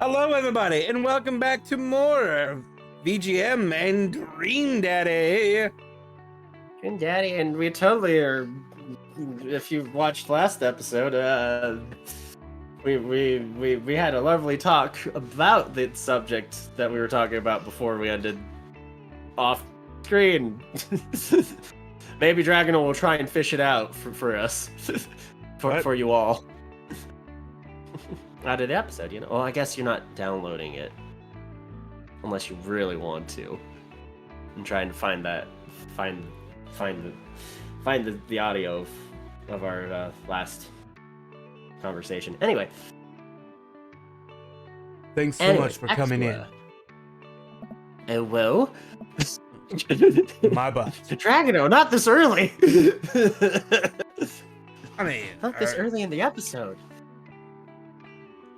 Hello, everybody, and welcome back to more VGM and Dream Daddy. And Daddy, and we totally are. If you watched last episode, we had a lovely talk about the subject that we were talking about before we ended off screen. Maybe Dragonol will try and fish it out for us, for you all. Out of the episode, you know. Well, I guess you're not downloading it unless you really want to. I'm trying to find the audio of our last conversation. Anyway, Thanks so much for coming in. Hello. My butt. Dragono, not this early. I mean, not this early in the episode.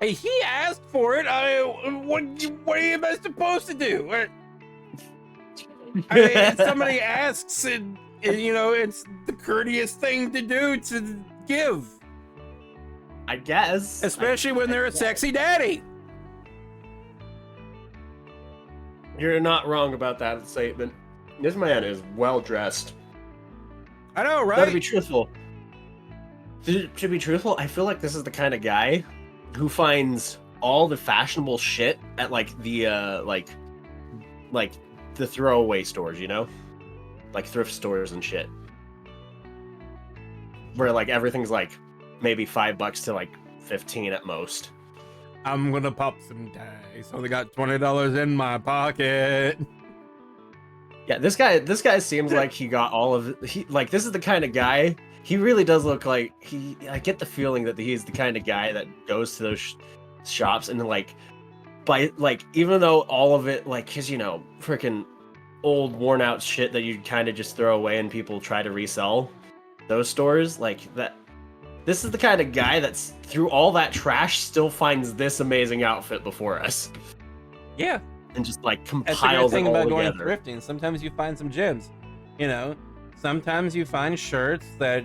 Hey, he asked for it. What are you supposed to do? I mean, if somebody asks, and you know, it's the courteous thing to do to give. I guess. Especially when they're a sexy daddy. You're not wrong about that statement. This man is well dressed. I know, right? Gotta be truthful. To be truthful, I feel like this is the kind of guy who finds all the fashionable shit at like the like the throwaway stores, you know, like thrift stores and shit, where like everything's like maybe $5 to like 15 at most. I'm gonna pop some dice. Only got $20 in my pocket. Yeah, this guy seems like he got all of it. This is the kind of guy. He really does look like I get the feeling that he's the kind of guy that goes to those shops and even though all of it, like, cause you know, freaking old worn out shit that you kind of just throw away and people try to resell, those stores like that. This is the kind of guy that's through all that trash still finds this amazing outfit before us. Yeah. And just like compiles That's the thing it all about together. Going thrifting. Sometimes you find some gems, you know. Sometimes you find shirts that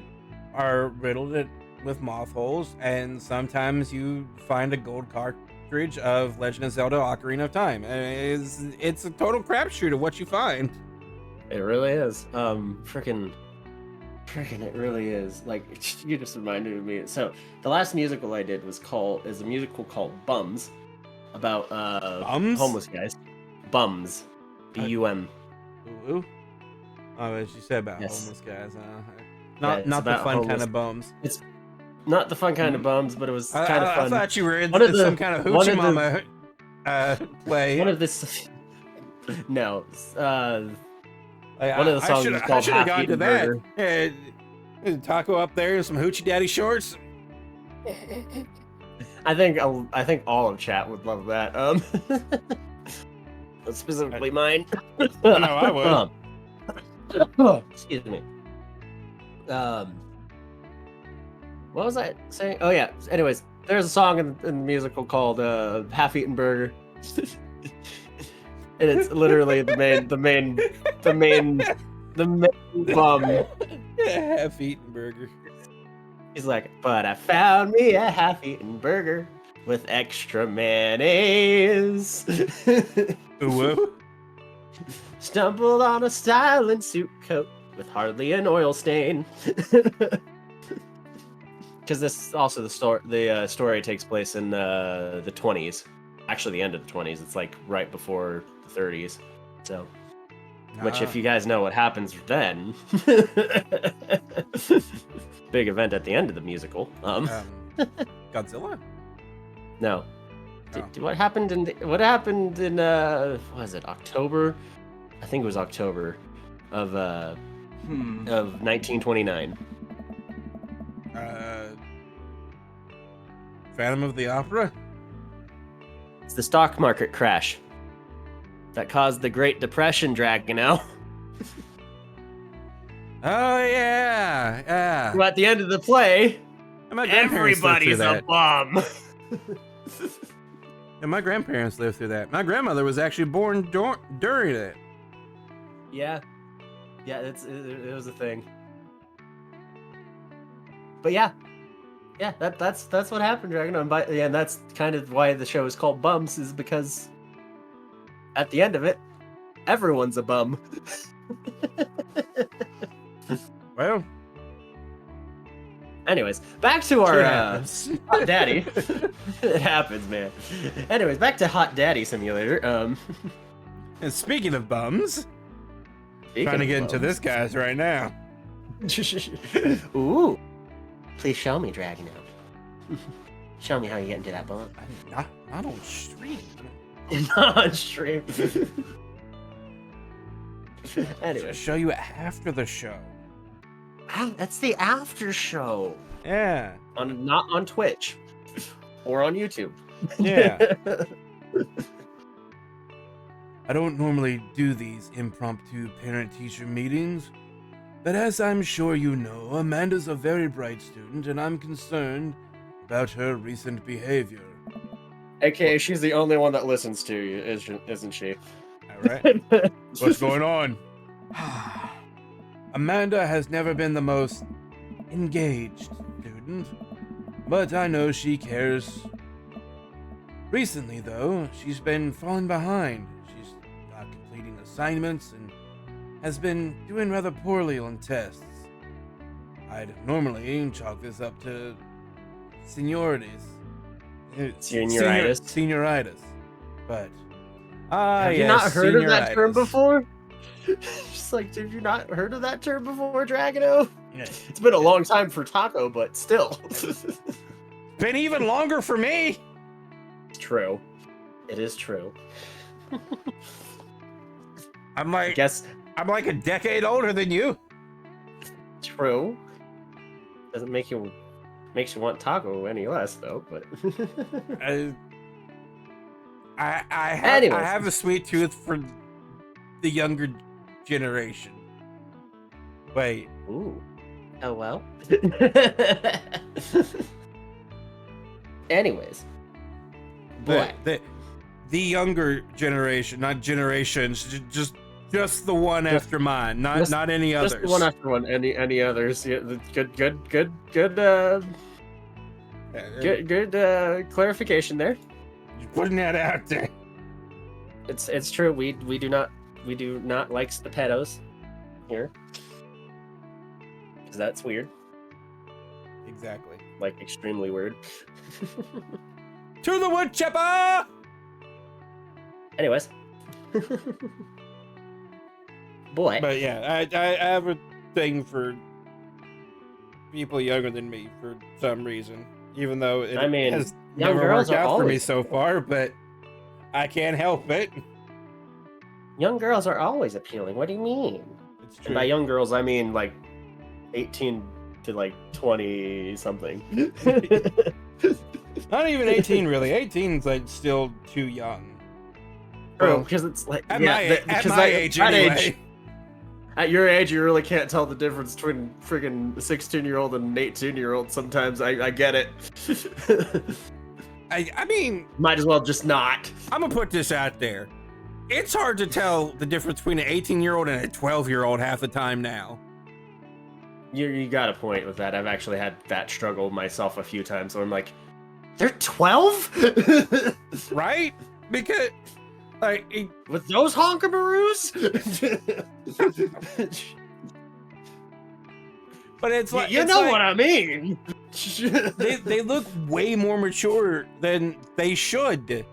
are riddled with moth holes, and sometimes you find a gold cartridge of Legend of Zelda: Ocarina of Time. It's a total crapshoot of what you find. It really is. Freaking, it really is. Like, you just reminded me. So the last musical I did is a musical called Bums, about Bums? Homeless guys. Bums, B-U-M. Ooh. Oh, as you said about Yes. homeless guys. Yeah, Not the fun homeless. kind of bums. It's not the fun kind of bums, but it was kind of fun. I thought you were in some kind of one hoochie of the- mama play. One of this. No. One of the I songs should is called have Half gone to Eaten that. Burger. Taco up there and some hoochie daddy shorts. I think all of chat would love that. Specifically mine. No, I would. Excuse me. What was I saying? Oh yeah. Anyways, there's a song in the musical called "Half Eaten Burger," and it's literally the main bum. Half-eaten burger. He's like, but I found me a half-eaten burger with extra mayonnaise. Ooh. Stumbled on a styling suit coat with hardly an oil stain. Because this also the story takes place in the 20s, actually the end of the 20s. It's like right before the 30s. So, which if you guys know what happens then, big event at the end of the musical. Godzilla? No. Oh. What happened in what was it, October? I think it was October of 1929. Phantom of the Opera? It's the stock market crash that caused the Great Depression, Dragono. Oh yeah. Well, at the end of the play, My grandparents lived through everybody's a that. bum. And my grandparents lived through that. My grandmother was actually born during it. Yeah, it was a thing. But yeah, Yeah, that's what happened, Dragon. And that's kind of why the show is called Bums, is because at the end of it, everyone's a bum. Well, anyways, back to our it happens. Hot Daddy. It happens, man. Anyways, back to Hot Daddy Simulator. And speaking of bums, trying to get into this guy's right now. Ooh. Please show me, Dragon. Show me how you get into that bum. Not on stream. Not on stream. Anyway. I'll show you after the show. That's the after show. Yeah. Not on Twitch or on YouTube. Yeah. I don't normally do these impromptu parent-teacher meetings, but as I'm sure you know, Amanda's a very bright student, and I'm concerned about her recent behavior. AKA, she's the only one that listens to you, isn't she? All right. What's going on? Amanda has never been the most engaged student, but I know she cares. Recently, though, she's been falling behind. She's not completing assignments and has been doing rather poorly on tests. I'd normally chalk this up to seniorities. Senioritis. But have you not heard of that term before? Just like, have you not heard of that term before, Dragano? Yeah. It's been a long time for Taco, but still. Been even longer for me. It's true. It is true. I'm like, I guess I'm like a decade older than you. True. Doesn't makes you want Taco any less though, but I have a sweet tooth for the younger generation. Wait. Ooh. Oh well. Anyways. Boy. The younger generation, not generations, just the one after mine, not any others. Just the one after one, any others. Yeah, good clarification there. You're putting that out there. It's true. We do not like the pedos here. Because that's weird. Exactly. Like extremely weird. To the wood chipper! Anyways. Boy. But yeah, I have a thing for people younger than me for some reason. Even though it has never worked out for me so far, but I can't help it. Young girls are always appealing. What do you mean? It's true. And by young girls, I mean like 18 to like 20 something. Not even 18, really. 18's like still too young. Bro, because it's like at my age, anyway. At your age, you really can't tell the difference between friggin' a 16-year-old and an 18-year-old. Sometimes I get it. I mean, might as well just not. I'm gonna put this out there. It's hard to tell the difference between an 18-year-old and a 12-year-old half the time now. You got a point with that. I've actually had that struggle myself a few times. So I'm like, they're 12, right? Because like with those honkabaroos. But it's like you know what I mean. they look way more mature than they should.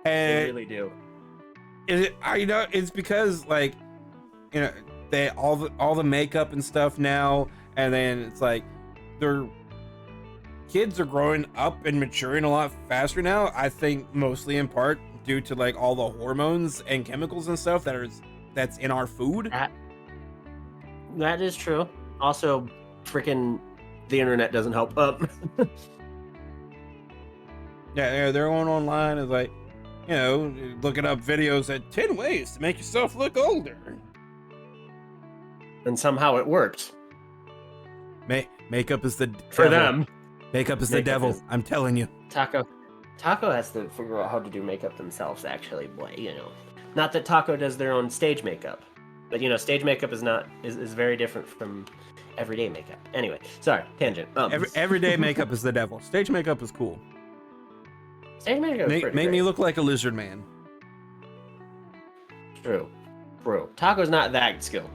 And they really do. I know it's because like, you know, they all the makeup and stuff now, and then it's like their kids are growing up and maturing a lot faster now. I think mostly in part due to like all the hormones and chemicals and stuff that's in our food. That is true. Also, freaking the internet doesn't help. Yeah, they're going online is like, you know, looking up videos at 10 ways to make yourself look older. And somehow it worked. Makeup is the for devil. Them. Makeup is the devil. I'm telling you. Taco has to figure out how to do makeup themselves. Actually, boy, you know, not that Taco does their own stage makeup, but you know, stage makeup is very different from everyday makeup. Anyway, sorry, tangent. Everyday makeup is the devil. Stage makeup is cool. Stage makeup is pretty Make great. me look like a lizard man. True. Taco's not that skilled.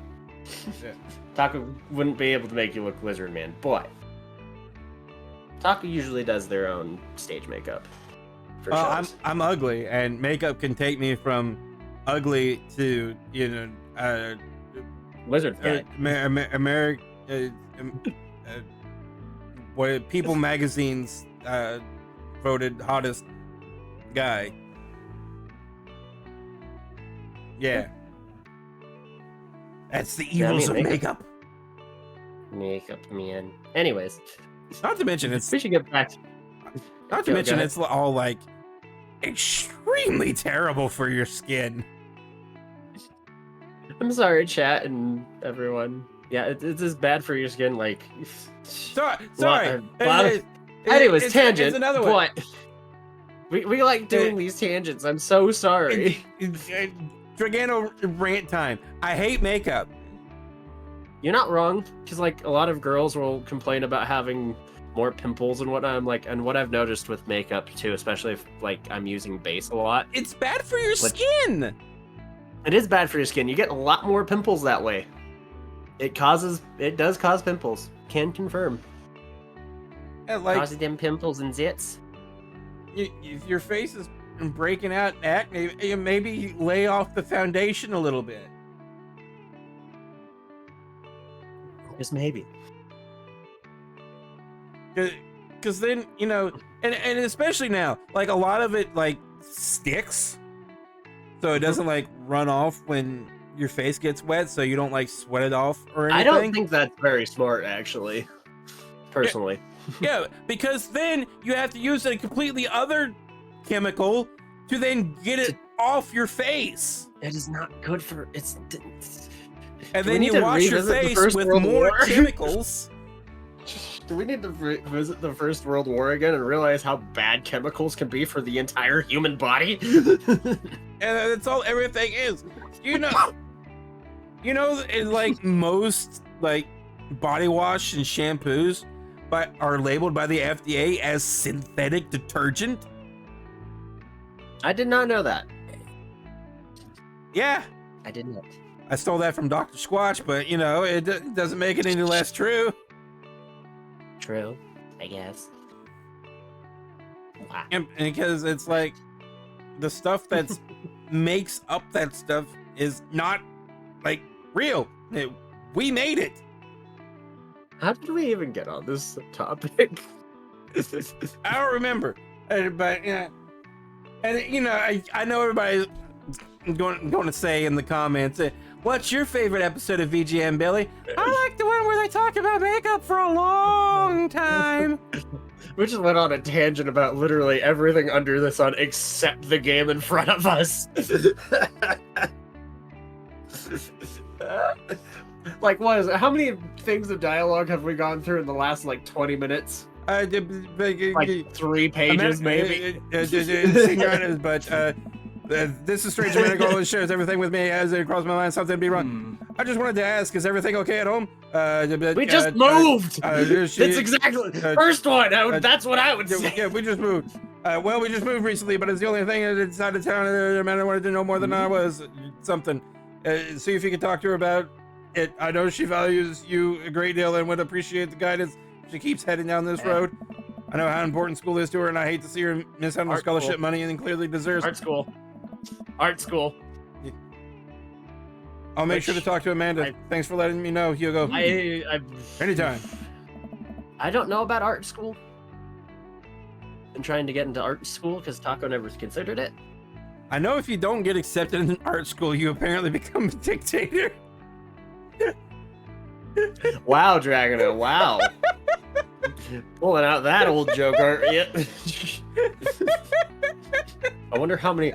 Yeah. Taco wouldn't be able to make you look lizard man, but Taco usually does their own stage makeup. For shows. I'm ugly, and makeup can take me from ugly to Lizard guy. What People magazine's voted hottest guy. Yeah. That's the evils of makeup. Makeup, man. Anyways. Not to mention we should get back. Not to mention it's all like extremely terrible for your skin. I'm sorry, chat and everyone. Yeah, it's as bad for your skin. Like, sorry. Anyways, tangent. It's another one. But we like doing these tangents. I'm so sorry. Dragano rant time. I hate makeup. You're not wrong, because like a lot of girls will complain about having more pimples and whatnot. I'm like, and what I've noticed with makeup too, especially if like I'm using base a lot. It's bad for your skin. It is bad for your skin. You get a lot more pimples that way. It does cause pimples. Can confirm. Like, causes them pimples and zits. If your face is breaking out acne, maybe lay off the foundation a little bit. Just maybe. Because then, and especially now, like a lot of it like sticks. So it doesn't like run off when your face gets wet, so you don't like sweat it off or anything. I don't think that's very smart, actually. Personally. Yeah, because then you have to use a completely other chemical to then get it off your face. It is not good for and then you wash your face with more chemicals. Do we need to visit the First World War again and realize how bad chemicals can be for the entire human body? And that's all everything is. Like most like body wash and shampoos are labeled by the FDA as synthetic detergent. I did not know that. Yeah. I did not. I stole that from Dr. Squatch, but it doesn't make it any less true. True, I guess. Wow. And because it's like the stuff that makes up that stuff is not like real. We made it. How did we even get on this topic? I don't remember, but and I know everybody's going to say in the comments, what's your favorite episode of VGM, Billy? I like the one where they talk about makeup for a long time. We just went on a tangent about literally everything under the sun except the game in front of us. Like, what is it? How many things of dialogue have we gone through in the last, 20 minutes? Like 3 pages, maybe? But this is Strange Medical and shares everything with me as it crossed my mind something to be wrong. I just wanted to ask, is everything okay at home? We just moved! That's exactly... First one! That's what I would say. Yeah, we just moved. We just moved recently, but it's the only thing that's out of town. I wanted to know more than I was. Something. See if you can talk to her about it. I know she values you a great deal and would appreciate the guidance. She keeps heading down this road. I know how important school is to her, and I hate to see her miss out on scholarship money and clearly deserves art school. Art school. I'll make sure to talk to Amanda. Thanks for letting me know, Hugo. Anytime. I don't know about art school. I'm trying to get into art school because Taco never considered it. I know if you don't get accepted in art school, you apparently become a dictator. Wow, Dragono, wow. Pulling out that old joke, aren't you? I wonder how many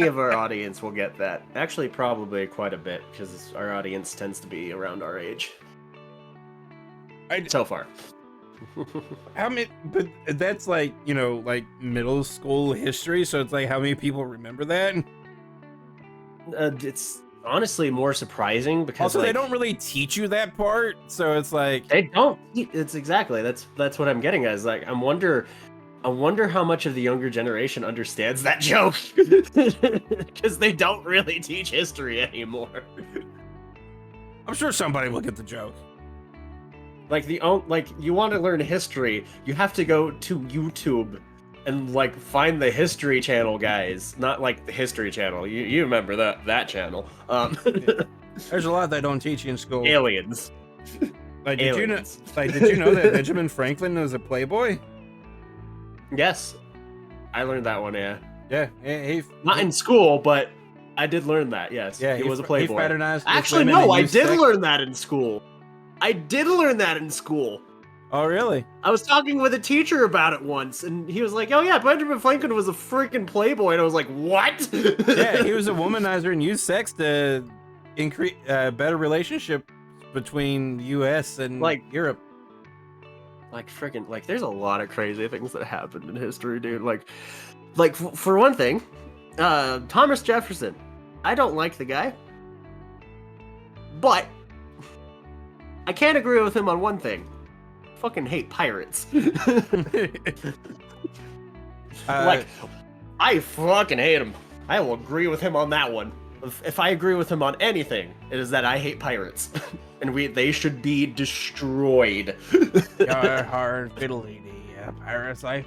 of our audience will get that. Actually, probably quite a bit, because our audience tends to be around our age. So far. How many? But that's like middle school history. So it's like how many people remember that? It's honestly more surprising because Also, like, they don't really teach you that part, so it's like they don't. It's exactly that's what I'm getting at. Is like I wonder how much of the younger generation understands that joke because they don't really teach history anymore. I'm sure somebody will get the joke. Like you want to learn history, you have to go to YouTube and like find the History Channel guys, not like the History Channel. You remember that channel? There's a lot they don't teach you in school. Aliens. Like, did Aliens. did you know that Benjamin Franklin was a playboy? Yes, I learned that one. Yeah, Yeah, not in school, but I did learn that. Yes, yeah, he was a He playboy. fraternized with Actually, women no, and I used did sex. learn that in school. I did learn that in school. Oh, really? I was talking with a teacher about it once, and he was like, "Oh yeah, Benjamin Franklin was a freaking playboy," and I was like, "What?" Yeah, he was a womanizer and used sex to increase better relationship between the U.S. and Like- Europe. Like freaking, like there's a lot of crazy things that happened in history, dude. Like for one thing, Thomas Jefferson. I don't like the guy, but I can't agree with him on one thing. Fucking hate pirates. Like, I fucking hate him. I will agree with him on that one. If I agree with him on anything, it is that I hate pirates, and they should be destroyed. Your hard fiddly pirates life.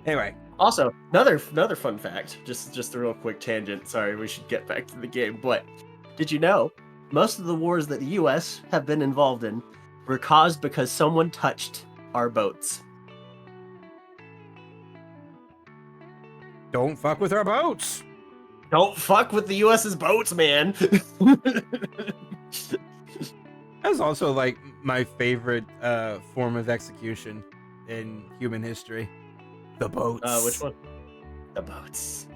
Anyway, Also, another fun fact, just a real quick tangent. Sorry, we should get back to the game. But did you know most of the wars that the U.S. have been involved in were caused because someone touched our boats? don't fuck with our boats. Don't fuck with the U.S.'s boats, man. That's also like my favorite form of execution in human history. The boats. Which one? The boats.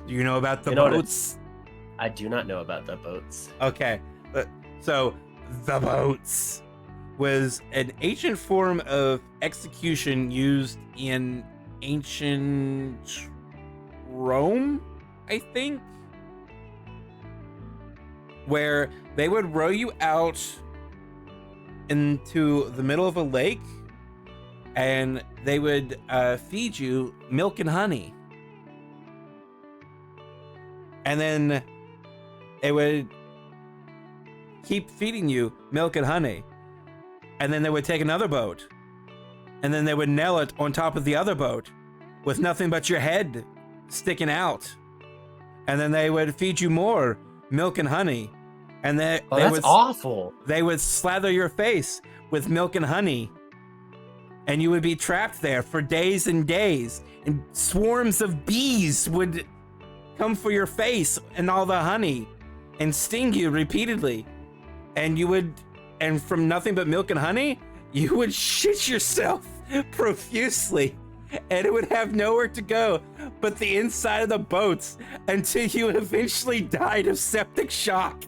Do you know about the You know what boats? I do not know about the boats. Okay, so the boats was an ancient form of execution used in ancient Rome, I think, where they would row you out into the middle of a lake and they would feed you milk and honey. And then they would keep feeding you milk and honey. And then they would take another boat. And then they would nail it on top of the other boat with nothing but your head sticking out. And then they would feed you more milk and honey. And then That's awful. They would slather your face with milk and honey. And you would be trapped there for days and days. And swarms of bees would come for your face and all the honey and sting you repeatedly. And from nothing but milk and honey, you would shit yourself profusely. And it would have nowhere to go but the inside of the boats until you eventually died of septic shock.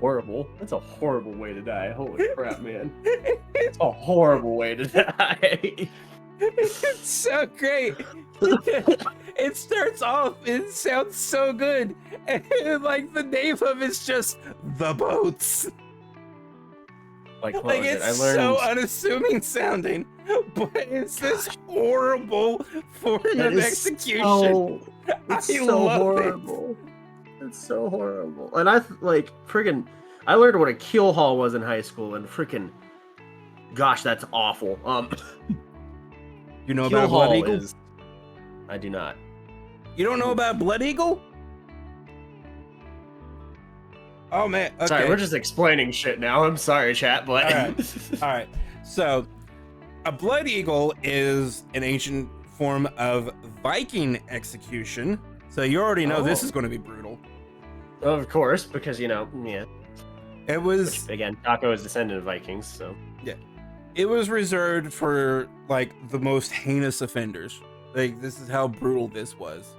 Horrible. That's a horrible way to die. Holy crap, man. It's a horrible way to die. It's so great. It starts off, it sounds so good. And like the name of it's just The Boats. Like It's so unassuming sounding, but it's this horrible form of execution. It's I so love horrible. It's so horrible. And I learned what a keel haul was in high school, and freaking, gosh, that's awful. You know Keel about Blood haul Eagle? is. I do not. You don't know about Blood Eagle? Oh man, okay. Sorry, we're just explaining shit now. I'm sorry, chat, but All right. So, a Blood Eagle is an ancient form of Viking execution. So you already know this is going to be brutal. Of course, because yeah. It was Again, Taco is descendant of Vikings, so yeah. It was reserved for like the most heinous offenders. Like this is how brutal this was.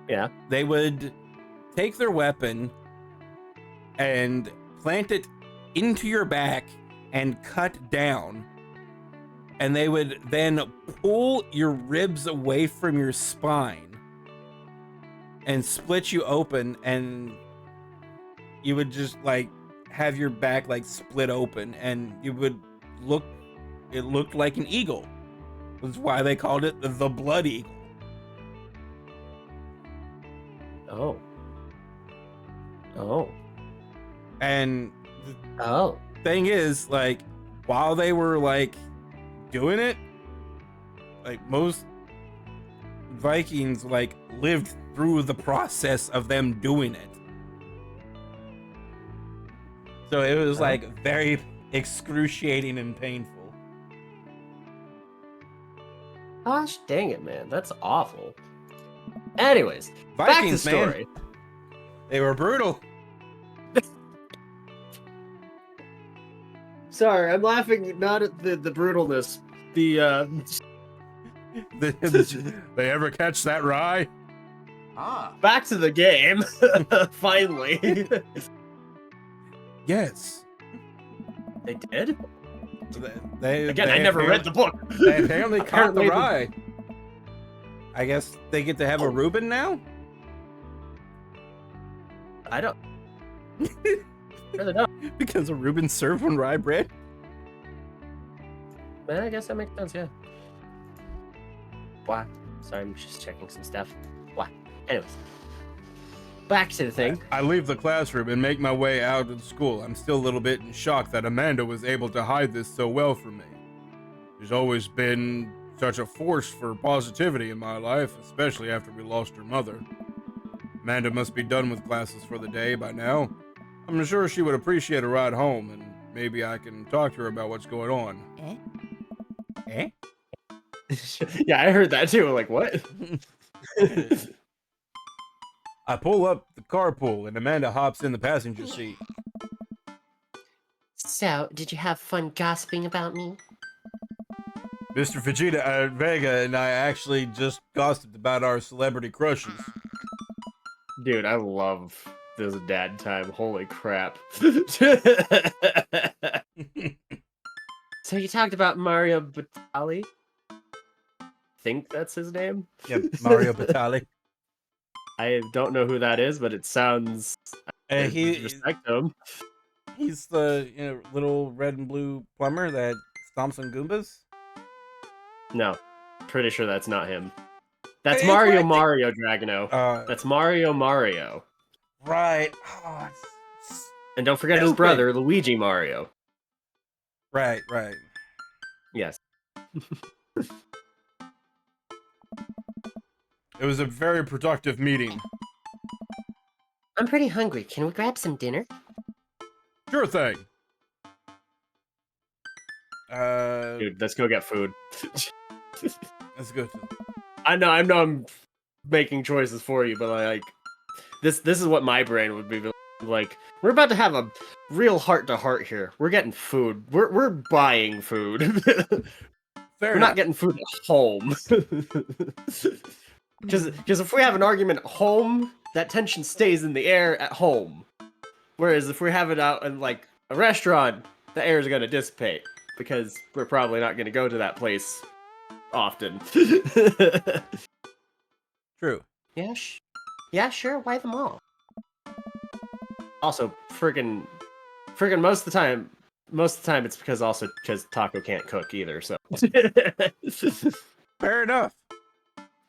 yeah. They would take their weapon and plant it into your back and cut down. And they would then pull your ribs away from your spine and split you open, and you would just like have your back like split open, and you would look. It looked like an eagle. That's why they called it the blood eagle. Oh. Oh. And Oh. the thing is, like, while they were like doing it, like most Vikings like lived through the process of them doing it. So it was like very excruciating and painful. Gosh dang it, man. That's awful. Anyways, Vikings, back to story. man. They were brutal. Sorry, I'm laughing not at the brutalness. They ever catch that rye? Back to the game. Finally. Yes. They did? They I never read the book. They apparently caught the Apparently rye. I guess they get to have a Reuben now? I don't really know. Because a Reuben served on rye bread? Man, I guess that makes sense, yeah. Why? Sorry, I'm just checking some stuff. Why? Anyways. Back to the thing. I leave the classroom and make my way out of school. I'm still a little bit in shock that Amanda was able to hide this so well from me. There's always been such a force for positivity in my life, especially after we lost her mother. Amanda must be done with classes for the day by now. I'm sure she would appreciate a ride home, and maybe I can talk to her about what's going on. Eh? Yeah, I heard that too. Like, what? I pull up the carpool, and Amanda hops in the passenger seat. So, did you have fun gossiping about me? Mr. Vega and I actually just gossiped about our celebrity crushes. Dude, I love this dad time. Holy crap. So you talked about Mario Batali? Think that's his name? Yep, Mario Batali. I don't know who that is, but it sounds. I He respect him. He's the little red and blue plumber that stomps on Goombas. No, pretty sure that's not him. That's Hey, Mario right. Mario Dragano. That's Mario Mario. Right. And don't forget his Stupid. brother, Luigi Mario. Right. Yes. It was a very productive meeting. I'm pretty hungry. Can we grab some dinner? Sure thing. Dude, let's go get food. That's good. I know I'm making choices for you, but like this is what my brain would be like. We're about to have a real heart-to-heart here. We're getting food. We're buying food. We're not getting food at home. Because if we have an argument at home, that tension stays in the air at home. Whereas if we have it out in like a restaurant, the air is going to dissipate because we're probably not going to go to that place often. True. Yeah, yeah, sure. Why the mall? Also, friggin' most of the time it's because Taco can't cook either. So Fair enough.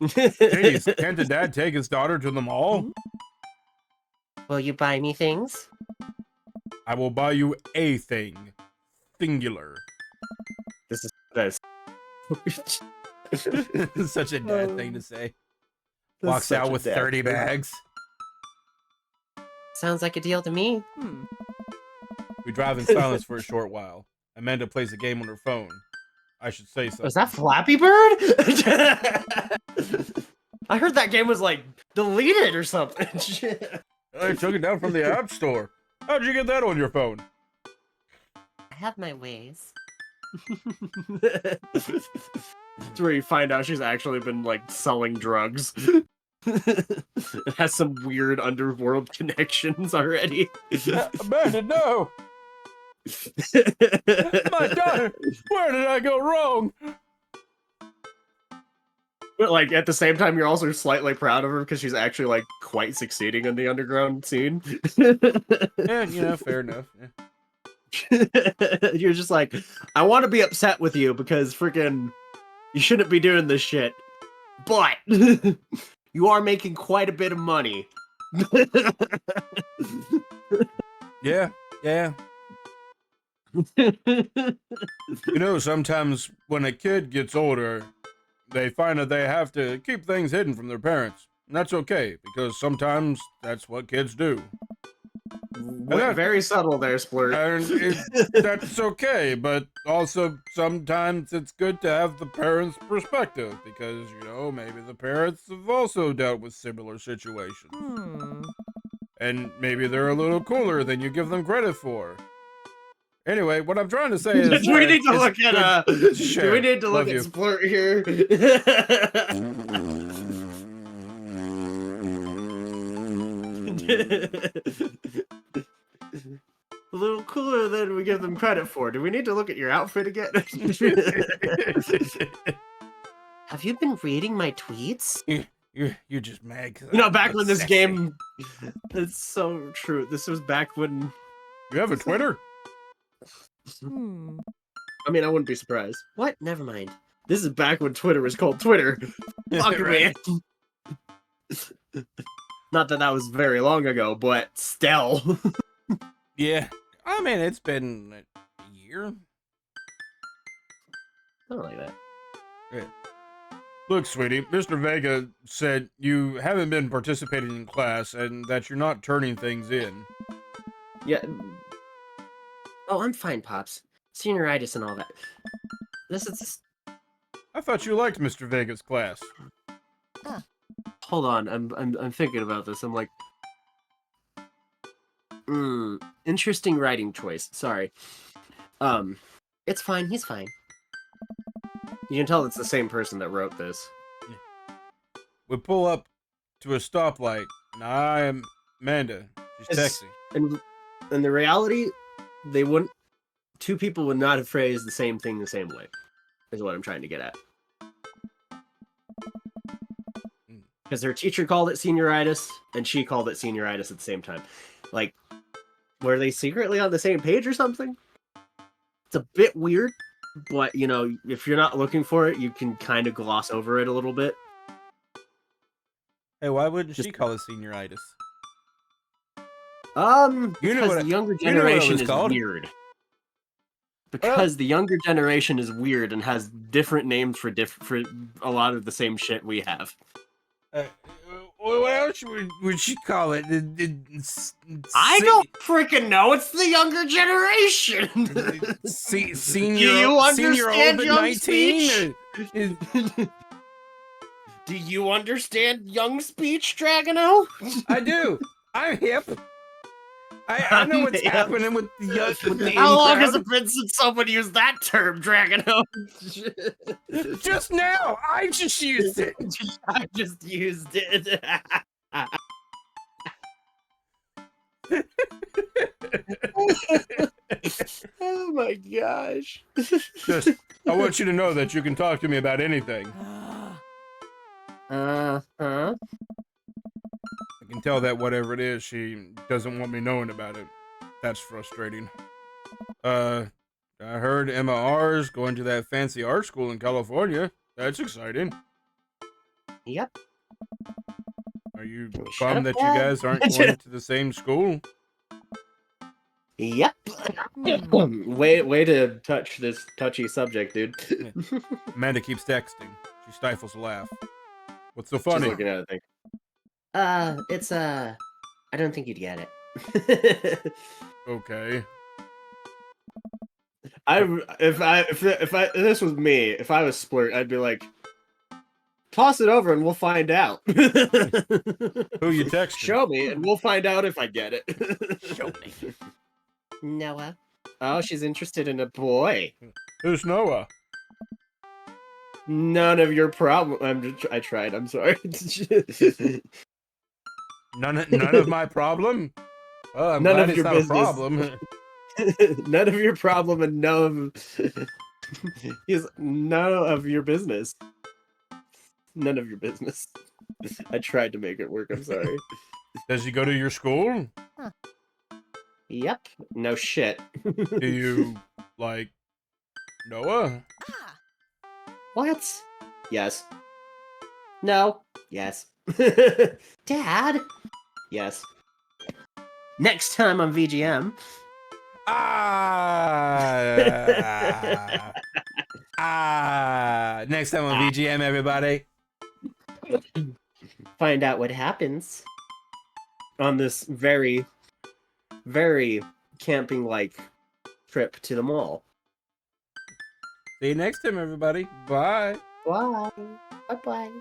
Jeez, can't the dad take his daughter to the mall? Will you buy me things? I will buy you a thing. Singular. this is Such a dad thing to say. That's Walks such out a with dad 30 thing. bags. Sounds like a deal to me. We drive in silence for a short while. Amanda plays a game on her phone. I should say something. Was that Flappy Bird? I heard that game was like deleted or something. I took it down from the App Store. How'd you get that on your phone? I have my ways. It's where you find out she's actually been like selling drugs. It has some weird underworld connections already. Amanda, no! My daughter! Where did I go wrong? But like at the same time, you're also slightly proud of her because she's actually like quite succeeding in the underground scene. Yeah, you know, fair enough. Yeah. You're just like, I want to be upset with you because freaking you shouldn't be doing this shit, but you are making quite a bit of money. Yeah, yeah. You know, sometimes when a kid gets older, they find that they have to keep things hidden from their parents. And that's okay, because sometimes that's what kids do. Very subtle there, Splurt. And that's okay, but also sometimes it's good to have the parents' perspective, because, you know, maybe the parents have also dealt with similar situations. And maybe they're a little cooler than you give them credit for. Anyway, what I'm trying to say is, do we need to look at share. do we need to look Love at you. Splurt here? A little cooler than we give them credit for. Do we need to look at your outfit again? Have you been reading my tweets? You're just mad. You know, back when this game... It's so true. This was back when... You have a Twitter? I mean, I wouldn't be surprised. What? Never mind. This is back when Twitter was called Twitter. Fuck Right. man. Not that that was very long ago, but still. Yeah. I mean, it's been a year. I don't like that. Yeah. Look, sweetie, Mr. Vega said you haven't been participating in class and that you're not turning things in. Yeah. Oh, I'm fine, Pops. Senioritis and all that. This is... I thought you liked Mr. Vega's class. Hold on, I'm thinking about this. I'm like, interesting writing choice. Sorry. It's fine, he's fine. You can tell it's the same person that wrote this. We pull up to a stoplight, and I am Amanda. She's It's- texting. And the reality, they wouldn't. Two people would not have phrased the same thing the same way. Is what I'm trying to get at. Because their teacher called it senioritis, and she called it senioritis at the same time. Like, were they secretly on the same page or something? It's a bit weird, but, you know, if you're not looking for it, you can kind of gloss over it a little bit. Hey, why wouldn't Just- she call it senioritis? You know because what the younger you know what it generation was is called? weird. Because the younger generation is weird and has different names for a lot of the same shit we have. What else would she call it? I don't freaking know. It's the younger generation. Senior, Do you senior old understand at young 19? Do you understand young speech, Dragano? I do. I'm hip. I know what's hip. happening with the How long in-crowd. has it been since someone used that term, Dragano? Just now. I just used it. I just used it. Oh my gosh. Just, I want you to know that you can talk to me about anything. Uh-huh. I can tell that whatever it is, she doesn't want me knowing about it. That's frustrating. I heard Emma R's going to that fancy art school in California. That's exciting. Yep. Are you Shut bummed up, that you Dad. guys aren't going to the same school? Yep. Way to touch this touchy subject, dude. Amanda keeps texting. She stifles a laugh. What's so She's funny? looking at it, think. It's, I don't think you'd get it. Okay. If this was me, if I was Splurt, I'd be like, toss it over and we'll find out. Who you texting? Show me and we'll find out if I get it. Show me. Noah. Oh, she's interested in a boy. Who's Noah? None of your problem. I tried. I'm sorry. None of my problem? Oh, I'm None glad of it's your not business. a problem. None of your problem and none of your business. None of your business. I tried to make it work. I'm sorry. Does he go to your school? Yep. No shit. Do you like Noah? What? Yes. No. Yes. Dad? Yes. Next time on VGM. Next time on VGM, everybody. Find out what happens on this very, very camping-like trip to the mall. See you next time, everybody. Bye. Bye. Bye-bye.